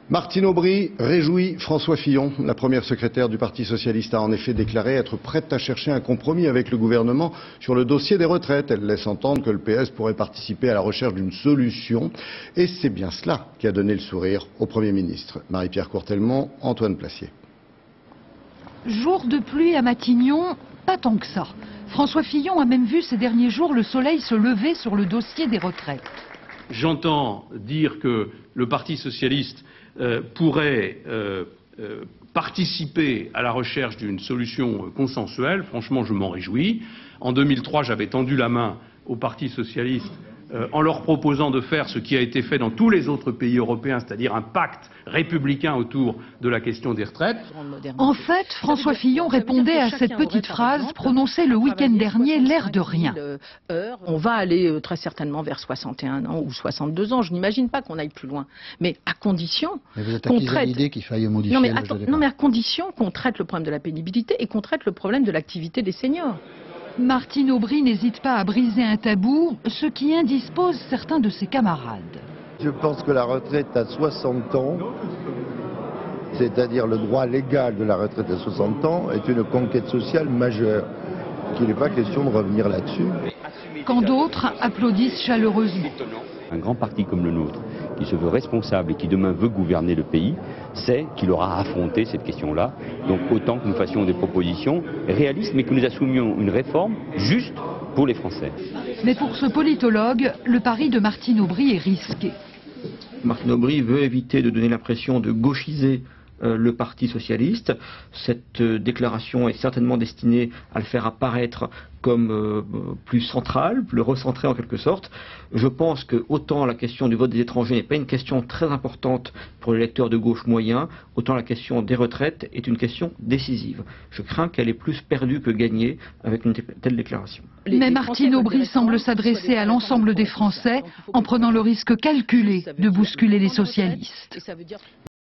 Martine Aubry réjouit François Fillon. La première secrétaire du Parti socialiste a en effet déclaré être prête à chercher un compromis avec le gouvernement sur le dossier des retraites. Elle laisse entendre que le PS pourrait participer à la recherche d'une solution. Et c'est bien cela qui a donné le sourire au Premier ministre. Marie-Pierre Courtelmont, Antoine Placier. Jour de pluie à Matignon, pas tant que ça. François Fillon a même vu ces derniers jours le soleil se lever sur le dossier des retraites. J'entends dire que le Parti socialiste pourrait participer à la recherche d'une solution consensuelle. Franchement, je m'en réjouis. En 2003, j'avais tendu la main au Parti socialiste en leur proposant de faire ce qui a été fait dans tous les autres pays européens, c'est-à-dire un pacte républicain autour de la question des retraites. En fait, François Fillon répondait à cette petite phrase prononcée le week-end dernier, l'air de rien. On va aller très certainement vers 61 ans ou 62 ans. Je n'imagine pas qu'on aille plus loin. Mais à condition qu'on traite l'idée qu'il faille modifier mais à condition qu'on traite le problème de la pénibilité et qu'on traite le problème de l'activité des seniors. Martine Aubry n'hésite pas à briser un tabou, ce qui indispose certains de ses camarades. Je pense que la retraite à 60 ans, c'est-à-dire le droit légal de la retraite à 60 ans, est une conquête sociale majeure. Il n'est pas question de revenir là-dessus. Quand d'autres applaudissent chaleureusement. Un grand parti comme le nôtre, qui se veut responsable et qui demain veut gouverner le pays, sait qu'il aura à affronter cette question-là. Donc autant que nous fassions des propositions réalistes, mais que nous assumions une réforme juste pour les Français. Mais pour ce politologue, le pari de Martine Aubry est risqué. Martine Aubry veut éviter de donner l'impression de gauchiser le Parti socialiste. Cette déclaration est certainement destinée à le faire apparaître comme plus central, le recentrer en quelque sorte. Je pense que autant la question du vote des étrangers n'est pas une question très importante pour les électeurs de gauche moyen, autant la question des retraites est une question décisive. Je crains qu'elle est plus perdue que gagnée avec une telle déclaration. Mais Martine Aubry semble s'adresser à l'ensemble des Français en prenant le risque calculé de bousculer les socialistes.